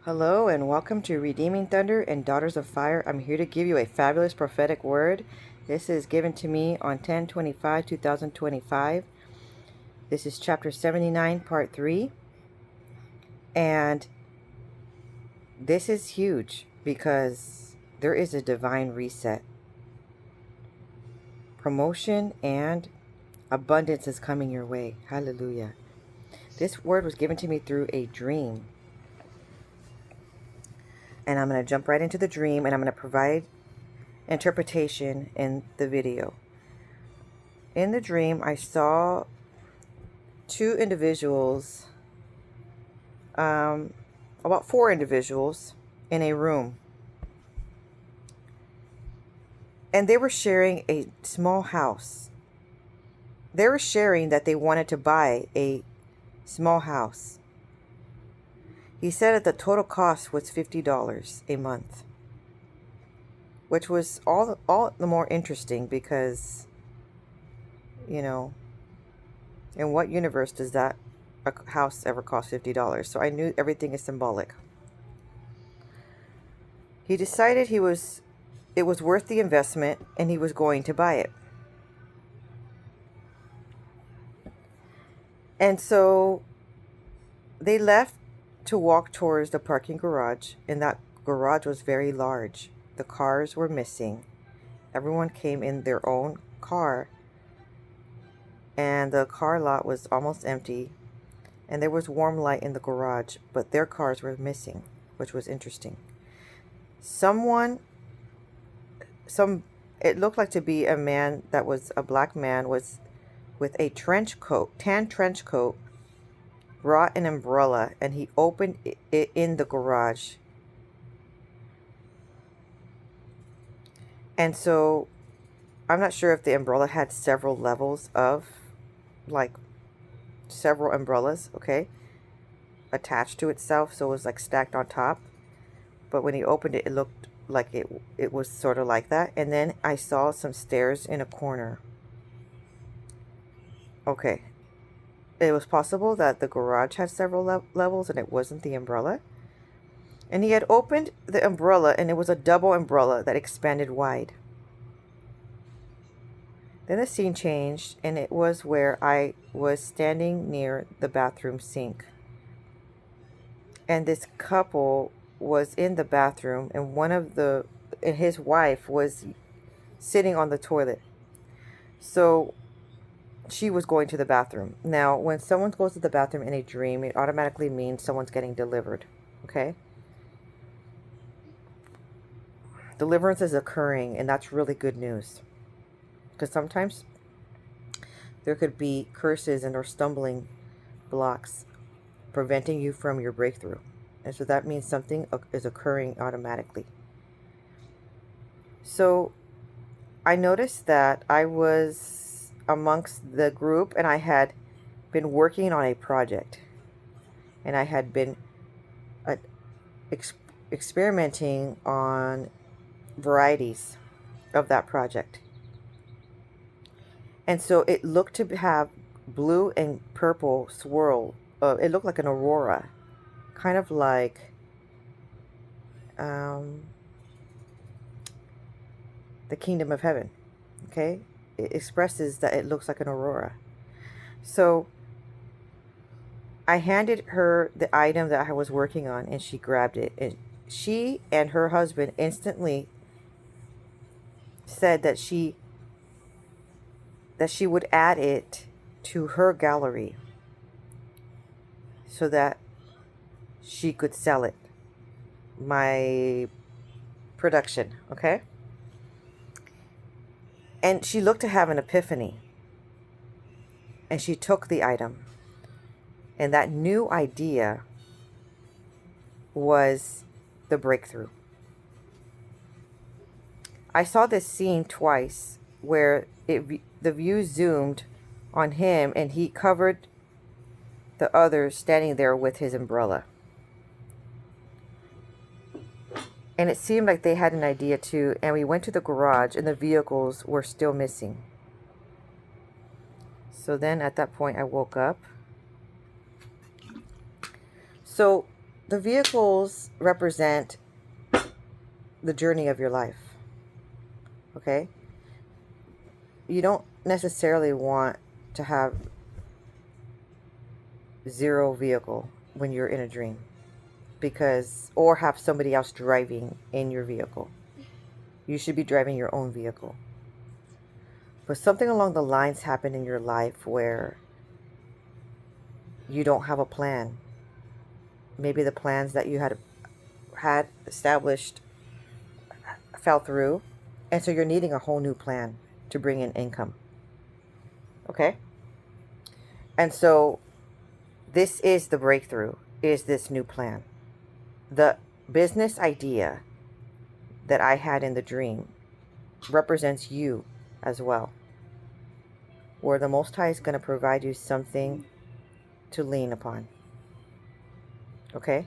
Hello and welcome to Redeeming Thunder and Daughters of Fire. I'm here to give you a fabulous prophetic word. This is given to me on 10/25/2025. This is chapter 79, part 3. And this is huge because there is a divine reset. Promotion and abundance is coming your way. Hallelujah. This word was given to me through a dream. And I'm going to jump right into the dream and I'm going to provide interpretation in the video. In the dream, I saw two individuals, about four individuals in a room. And they were sharing a small house. They were sharing that they wanted to buy a small house. He said that the total cost was $50 a month, which was all the more interesting because, you know, in what universe does that a house ever cost $50? So I knew everything is symbolic. He decided it was worth the investment and he was going to buy it. And so they left to walk towards the parking garage, and that garage was very large. The cars were missing. Everyone came in their own car, and the car lot was almost empty, and there was warm light in the garage, but their cars were missing, which was interesting. It looked like to be a man that was a black man, was with a tan trench coat, brought an umbrella, and he opened it in the garage. And so I'm not sure if the umbrella had several levels of, like, several umbrellas, okay, attached to itself, so it was like stacked on top. But when he opened it, it looked like it was sort of like that. And then I saw some stairs in a corner. Okay, it was possible that the garage had several levels and it wasn't the umbrella. And he had opened the umbrella and it was a double umbrella that expanded wide. Then the scene changed and it was where I was standing near the bathroom sink. And this couple was in the bathroom and his wife was sitting on the toilet. So she was going to the bathroom. Now, when someone goes to the bathroom in a dream, it automatically means someone's getting delivered. Okay? Deliverance is occurring, and that's really good news. Because sometimes there could be curses and or stumbling blocks preventing you from your breakthrough. And so that means something is occurring automatically. So I noticed that I was amongst the group and I had been working on a project. And I had been experimenting on varieties of that project. And so it looked to have blue and purple swirl. It looked like an aurora, kind of like the kingdom of heaven. Okay, it expresses that it looks like an aurora. So I handed her the item that I was working on, and she grabbed it. And she and her husband instantly said that she would add it to her gallery so that she could sell it. My production, okay? And she looked to have an epiphany. And she took the item. And that new idea was the breakthrough. I saw this scene twice where the view zoomed on him and he covered the others standing there with his umbrella. And it seemed like they had an idea too. And we went to the garage and the vehicles were still missing. So then at that point I woke up. So the vehicles represent the journey of your life. Okay? You don't necessarily want to have zero vehicle when you're in a dream, because, or have somebody else driving in your vehicle. You should be driving your own vehicle. But something along the lines happened in your life where you don't have a plan. Maybe the plans that you had established fell through, and so you're needing a whole new plan to bring in income. Okay? And so this is the breakthrough, is this new plan. The business idea that I had in the dream represents you as well, where the Most High is going to provide you something to lean upon. Okay?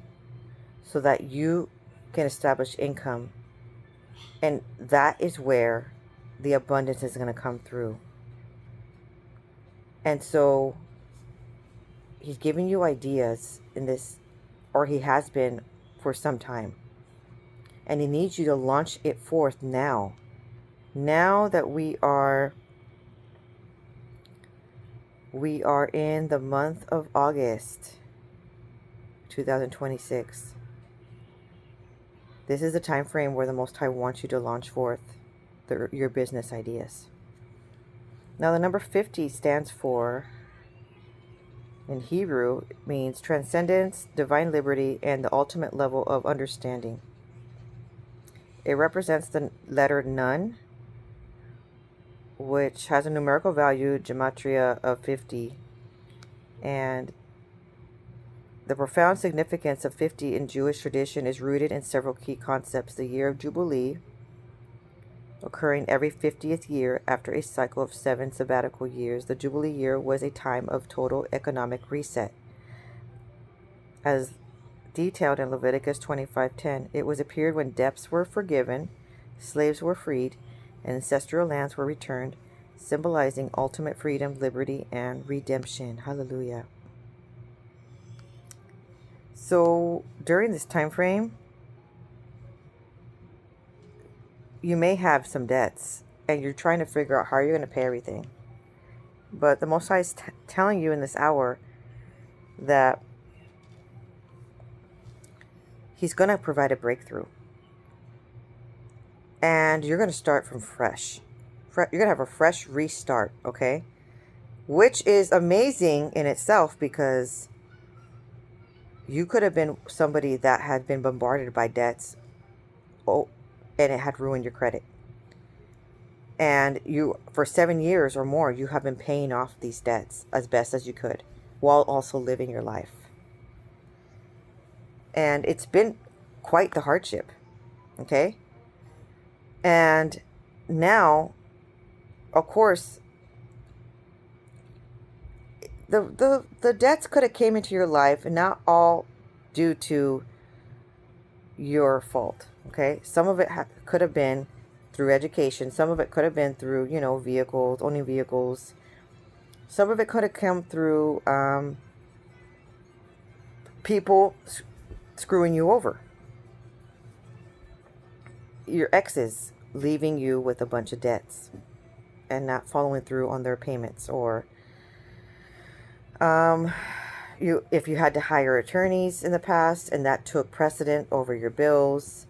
So that you can establish income, and that is where the abundance is going to come through. And so he's giving you ideas in this, or he has been for some time, and he needs you to launch it forth now. Now that we are in the month of August 2026. This is the time frame where the Most High wants you to launch forth your business ideas. Now the number 50 stands for, in Hebrew, it means transcendence, divine liberty, and the ultimate level of understanding. It represents the letter Nun, which has a numerical value, gematria, of 50. And the profound significance of 50 in Jewish tradition is rooted in several key concepts. The year of Jubilee, occurring every 50th year after a cycle of 7 sabbatical years. The Jubilee year was a time of total economic reset. As detailed in Leviticus 25:10, it was a period when debts were forgiven, slaves were freed, and ancestral lands were returned, symbolizing ultimate freedom, liberty, and redemption. Hallelujah. So during this time frame, you may have some debts, and you're trying to figure out how you're going to pay everything. But the Most High is telling you in this hour that he's going to provide a breakthrough. And you're going to start from fresh. You're going to have a fresh restart, okay? Which is amazing in itself, because you could have been somebody that had been bombarded by debts, and it had ruined your credit. And you, for 7 years or more, you have been paying off these debts as best as you could, while also living your life. And it's been quite the hardship, okay? And now, of course, the debts could have came into your life, and not all due to your fault, okay? Some of it could have been through education. Some of it could have been through, vehicles, owning vehicles. Some of it could have come through people screwing you over. Your exes leaving you with a bunch of debts and not following through on their payments, or if you had to hire attorneys in the past and that took precedent over your bills,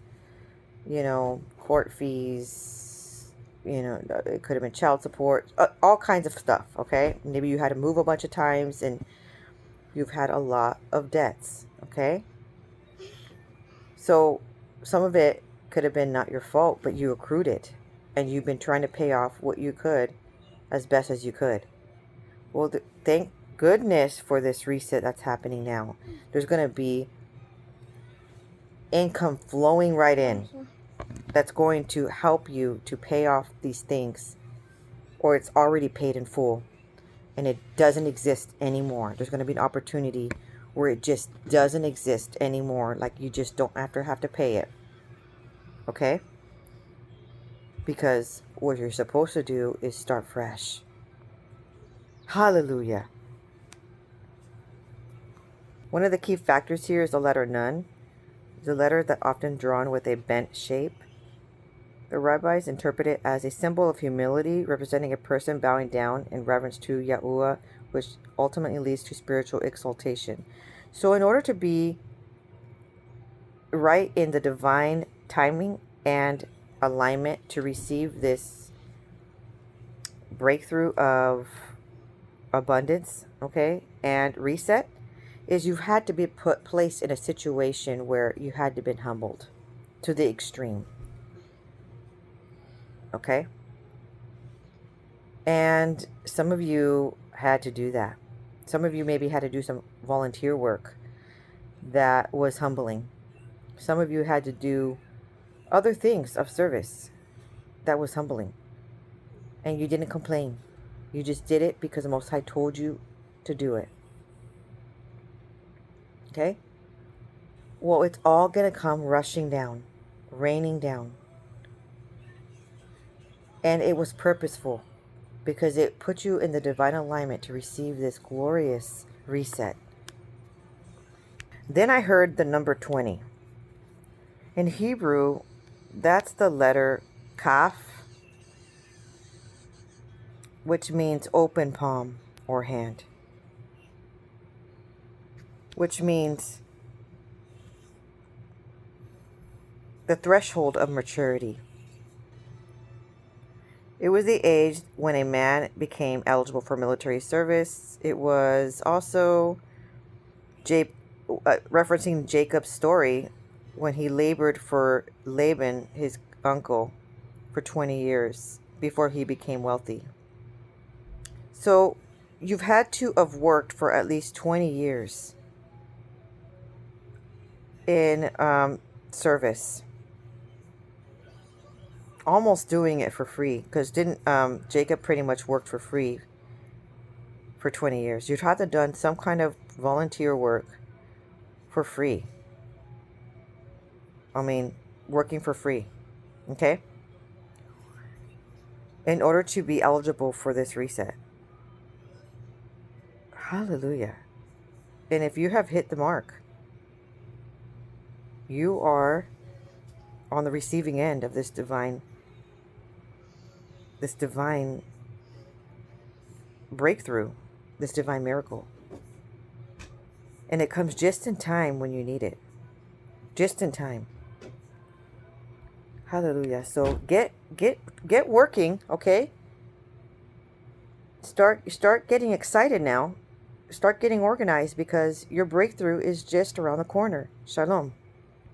court fees, it could have been child support, all kinds of stuff, okay? Maybe you had to move a bunch of times and you've had a lot of debts, okay? So some of it could have been not your fault, but you accrued it, and you've been trying to pay off what you could as best as you could. Well, thank goodness for this reset that's happening now. There's going to be income flowing right in that's going to help you to pay off these things, or it's already paid in full and it doesn't exist anymore. There's going to be an opportunity where it just doesn't exist anymore. Like, you just don't have to pay it. Okay? Because what you're supposed to do is start fresh. Hallelujah. One of the key factors here is the letter Nun, the letter that often drawn with a bent shape. The rabbis interpret it as a symbol of humility, representing a person bowing down in reverence to Yahuwah, which ultimately leads to spiritual exaltation. So in order to be right in the divine timing and alignment to receive this breakthrough of abundance, okay, and reset, is you've had to be placed in a situation where you had to be humbled to the extreme, okay? And some of you had to do that. Some of you maybe had to do some volunteer work that was humbling. Some of you had to do other things of service that was humbling. And you didn't complain. You just did it because the Most High told you to do it. Okay? Well, it's all going to come rushing down, raining down. And it was purposeful because it put you in the divine alignment to receive this glorious reset. Then I heard the number 20. In Hebrew, that's the letter Kaf, which means open palm or hand, which means the threshold of maturity. It was the age when a man became eligible for military service. It was also referencing Jacob's story when he labored for Laban, his uncle, for 20 years before he became wealthy. So you've had to have worked for at least 20 years in service, almost doing it for free, because didn't Jacob pretty much worked for free for 20 years. You'd have to have done some kind of volunteer work for free. I mean, working for free, okay? In order to be eligible for this reset. Hallelujah. And if you have hit the mark, you are on the receiving end of this divine breakthrough, this divine miracle. And it comes just in time when you need it. Just in time. Hallelujah. So get working, okay? Start getting excited now. Start getting organized because your breakthrough is just around the corner. Shalom.